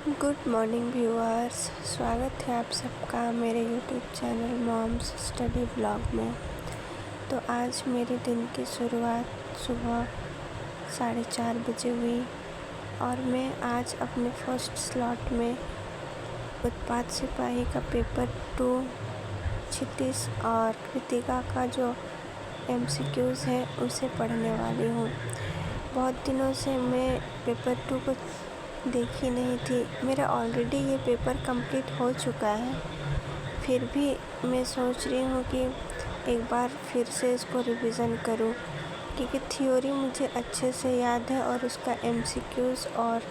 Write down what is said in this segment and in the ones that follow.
Good morning viewers. स्वागत है आप सबका मेरे YouTube channel moms study blog में। तो आज मेरे दिन की शुरुआत सुबह 4:30 बजे हुई और मैं आज अपने फर्स्ट स्लॉट में उत्पाद सिपाही का पेपर 2 क्षितिज और कृतिका का जो MCQs है उसे पढ़ने वाली हूँ। बहुत दिनों से मैं पेपर 2 को देखी नहीं थी। मेरा ऑलरेडी ये पेपर कंप्लीट हो चुका है, फिर भी मैं सोच रही हूँ कि एक बार फिर से इसको रिवीज़न करूँ, क्योंकि थ्योरी मुझे अच्छे से याद है और उसका MCQs और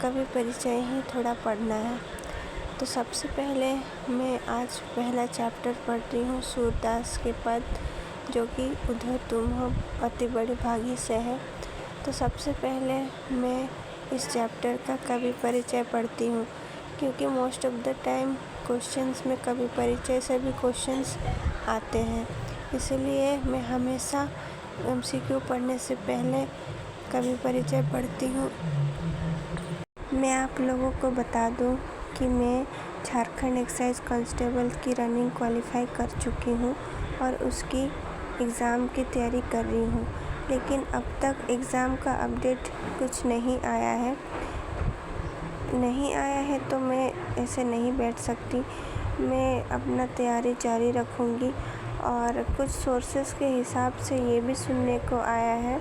कवि परिचय ही थोड़ा पढ़ना है। तो सबसे पहले मैं आज पहला चैप्टर पढ़ रही हूँ सूरदास के पद, जो कि उधर तुम हो अति बड़े भागी से है। तो सबसे पहले मैं इस चैप्टर का कवि परिचय पढ़ती हूँ, क्योंकि most of the time questions में कवि परिचय से भी क्वेश्चंस आते हैं, इसलिए मैं हमेशा MCQ पढ़ने से पहले कवि परिचय पढ़ती हूँ। मैं आप लोगों को बता दूँ कि मैं झारखंड एक्साइज कांस्टेबल की रनिंग क्वालिफाई कर चुकी हूँ और उसकी एग्ज़ाम की तैयारी कर रही हूँ, लेकिन अब तक एग्ज़ाम का अपडेट कुछ नहीं आया है तो मैं ऐसे नहीं बैठ सकती। मैं अपना तैयारी जारी रखूँगी और कुछ सोर्सेस के हिसाब से ये भी सुनने को आया है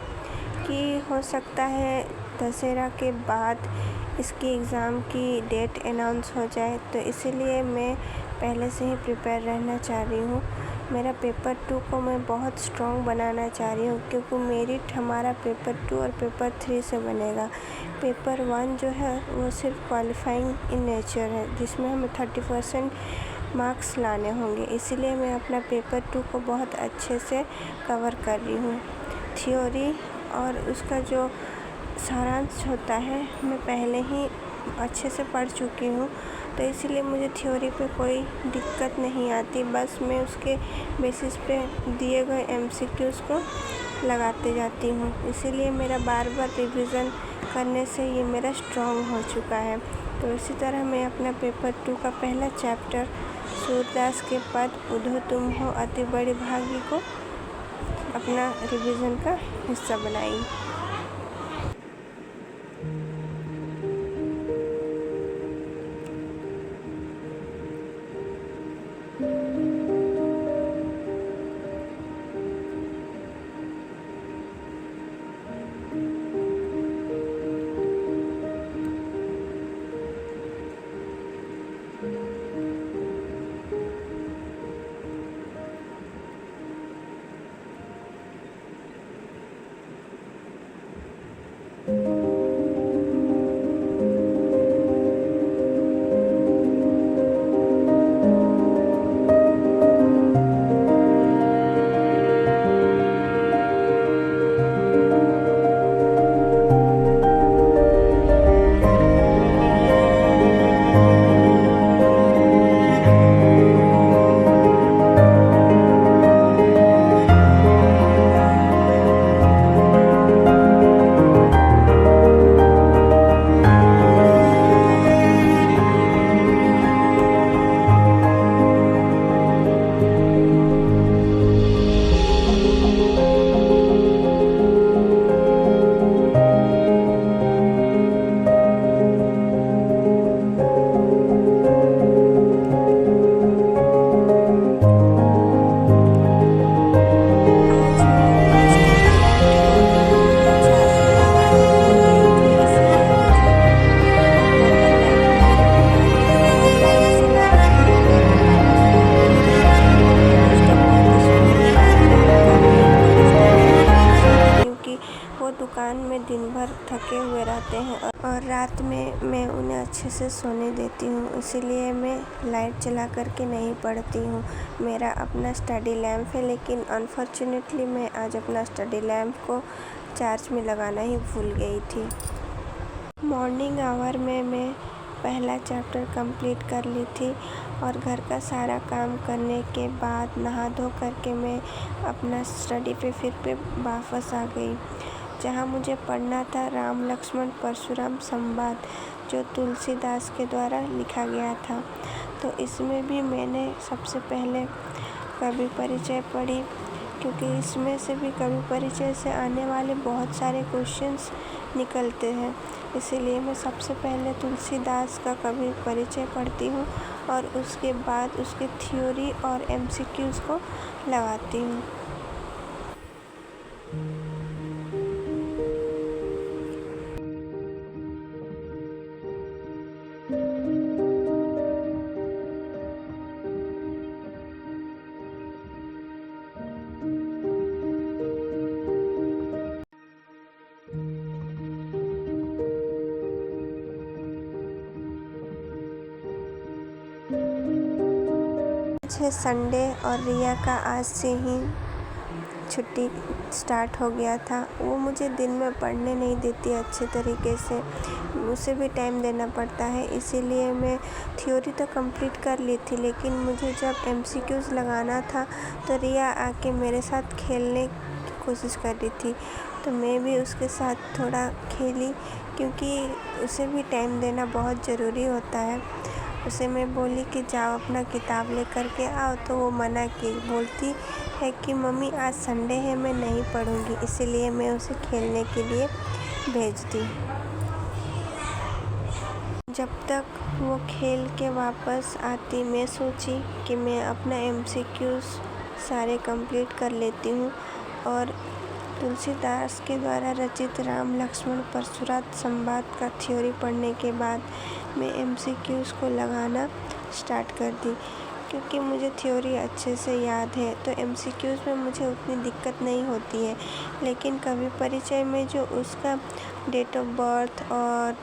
कि हो सकता है दशहरा के बाद इसकी एग्ज़ाम की डेट अनाउंस हो जाए, तो इसीलिए मैं पहले से ही प्रिपेयर रहना चाह रही हूँ। मेरा पेपर 2 को मैं बहुत स्ट्रॉन्ग बनाना चाह रही हूँ, क्योंकि मेरिट हमारा पेपर 2 और पेपर 3 से बनेगा। पेपर 1 जो है वो सिर्फ क्वालिफाइंग इन नेचर है, जिसमें हमें 30% मार्क्स लाने होंगे, इसीलिए मैं अपना पेपर 2 को बहुत अच्छे से कवर कर रही हूँ। थ्योरी और उसका जो सारांश होता है मैं पहले ही अच्छे से पढ़ चुकी हूँ, तो इसीलिए मुझे थ्योरी पे कोई दिक्कत नहीं आती। बस मैं उसके बेसिस पे दिए गए MCQs को लगाते जाती हूँ, इसीलिए मेरा बार बार रिवीज़न करने से ये मेरा स्ट्रॉन्ग हो चुका है। तो इसी तरह मैं अपना पेपर 2 का पहला चैप्टर सूरदास के पद उधो तुम हो अति बड़े भागी को अपना रिवीज़न का हिस्सा बनाई। दुकान में दिन भर थके हुए रहते हैं और रात में मैं उन्हें अच्छे से सोने देती हूँ, इसीलिए मैं लाइट जला करके नहीं पढ़ती हूँ। मेरा अपना स्टडी लैम्प है, लेकिन अनफॉर्चुनेटली मैं आज अपना स्टडी लैम्प को चार्ज में लगाना ही भूल गई थी। मॉर्निंग आवर में मैं पहला चैप्टर कंप्लीट कर ली थी और घर का सारा काम करने के बाद नहा धो करके मैं अपना स्टडी पे फिर वापस आ गई, जहाँ मुझे पढ़ना था राम लक्ष्मण परशुराम संवाद। जो तुलसीदास के द्वारा लिखा गया था। तो इसमें भी मैंने सबसे पहले कवि परिचय पढ़ी, क्योंकि इसमें से भी कवि परिचय से आने वाले बहुत सारे क्वेश्चंस निकलते हैं। इसीलिए मैं सबसे पहले तुलसीदास का कवि परिचय पढ़ती हूँ और उसके बाद उसके थ्योरी और एमसीक्यूज़ को लगाती हूँ। आज है संडे और रिया का आज से ही छुट्टी स्टार्ट हो गया था। वो मुझे दिन में पढ़ने नहीं देती अच्छे तरीके से, उसे भी टाइम देना पड़ता है। इसीलिए मैं थ्योरी तो कंप्लीट कर ली थी, लेकिन मुझे जब एमसीक्यूज़ लगाना था तो रिया आके मेरे साथ खेलने की कोशिश कर रही थी। तो मैं भी उसके साथ थोड़ा खेली, क्योंकि उसे भी टाइम देना बहुत ज़रूरी होता है। उसे मैं बोली कि जाओ अपना किताब लेकर के आओ, तो वो मना की, बोलती है कि मम्मी आज संडे है, मैं नहीं पढ़ूंगी। इसीलिए मैं उसे खेलने के लिए भेज दी। जब तक वो खेल के वापस आती, मैं सोची कि मैं अपना एमसीक्यूज़ सारे कंप्लीट कर लेती हूँ और तुलसीदास के द्वारा रचित राम लक्ष्मण परशुराम संवाद का थ्योरी पढ़ने के बाद मैं एमसीक्यूज़ को लगाना स्टार्ट कर दी, क्योंकि मुझे थ्योरी अच्छे से याद है तो एमसीक्यूज़ में मुझे उतनी दिक्कत नहीं होती है। लेकिन कवि परिचय में जो उसका डेट ऑफ बर्थ और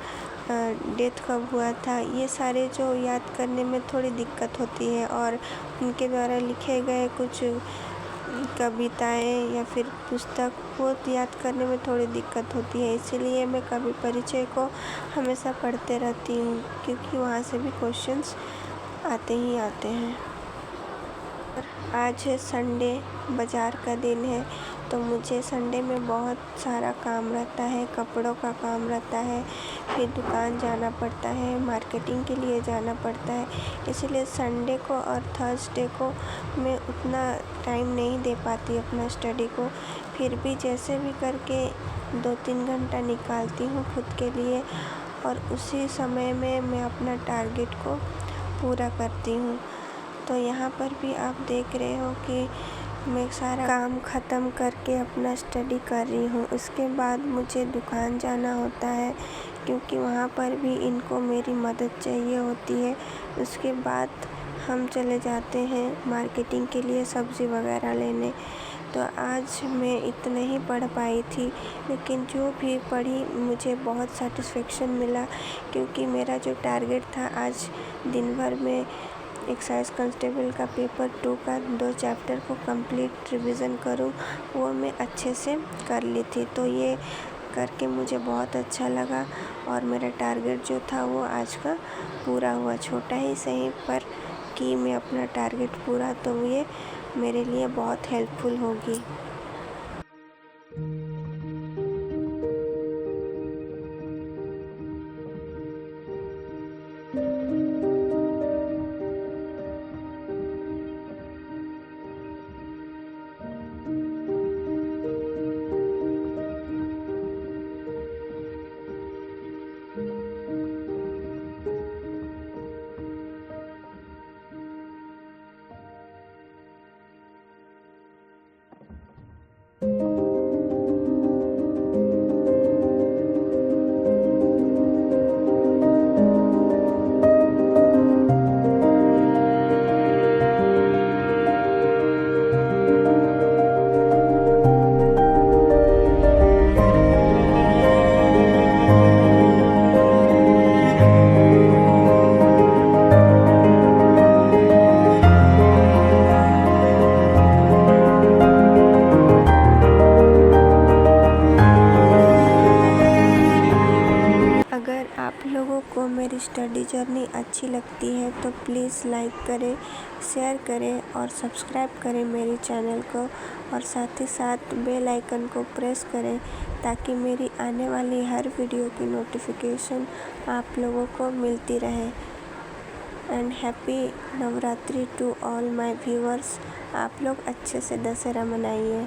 डेथ कब हुआ था, ये सारे जो याद करने में थोड़ी दिक्कत होती है, और उनके द्वारा लिखे गए कुछ कविताएं या फिर पुस्तक वो याद करने में थोड़ी दिक्कत होती है। इसीलिए मैं कवि परिचय को हमेशा पढ़ते रहती हूँ, क्योंकि वहाँ से भी क्वेश्चंस आते ही आते हैं। आज है संडे, बाज़ार का दिन है, तो मुझे संडे में बहुत सारा काम रहता है, कपड़ों का काम रहता है, फिर दुकान जाना पड़ता है, मार्केटिंग के लिए जाना पड़ता है। इसलिए संडे को और थर्सडे को मैं उतना टाइम नहीं दे पाती अपना स्टडी को। फिर भी जैसे भी करके 2-3 घंटा निकालती हूँ खुद के लिए, और उसी समय में मैं अपना टारगेट को पूरा करती हूँ। तो यहाँ पर भी आप देख रहे हो कि मैं सारा काम ख़त्म करके अपना स्टडी कर रही हूँ। उसके बाद मुझे दुकान जाना होता है, क्योंकि वहाँ पर भी इनको मेरी मदद चाहिए होती है। उसके बाद हम चले जाते हैं मार्केटिंग के लिए सब्ज़ी वगैरह लेने। तो आज मैं इतना ही पढ़ पाई थी, लेकिन जो भी पढ़ी मुझे बहुत सेटिस्फेक्शन मिला, क्योंकि मेरा जो टारगेट था आज दिन भर में एक्साइज कांस्टेबल का पेपर 2 का 2 चैप्टर को कंप्लीट रिवीजन करूं, वो मैं अच्छे से कर ली थी। तो ये करके मुझे बहुत अच्छा लगा, और मेरा टारगेट जो था वो आज का पूरा हुआ। छोटा ही सही पर कि मैं अपना टारगेट पूरा, तो ये मेरे लिए बहुत हेल्पफुल होगी। स्टडी जर्नी अच्छी लगती है तो प्लीज़ लाइक करें, शेयर करें और सब्सक्राइब करें मेरे चैनल को, और साथ ही साथ बेल आइकन को प्रेस करें ताकि मेरी आने वाली हर वीडियो की नोटिफिकेशन आप लोगों को मिलती रहे। And happy Navratri to all my viewers. आप लोग अच्छे से दशहरा मनाइए।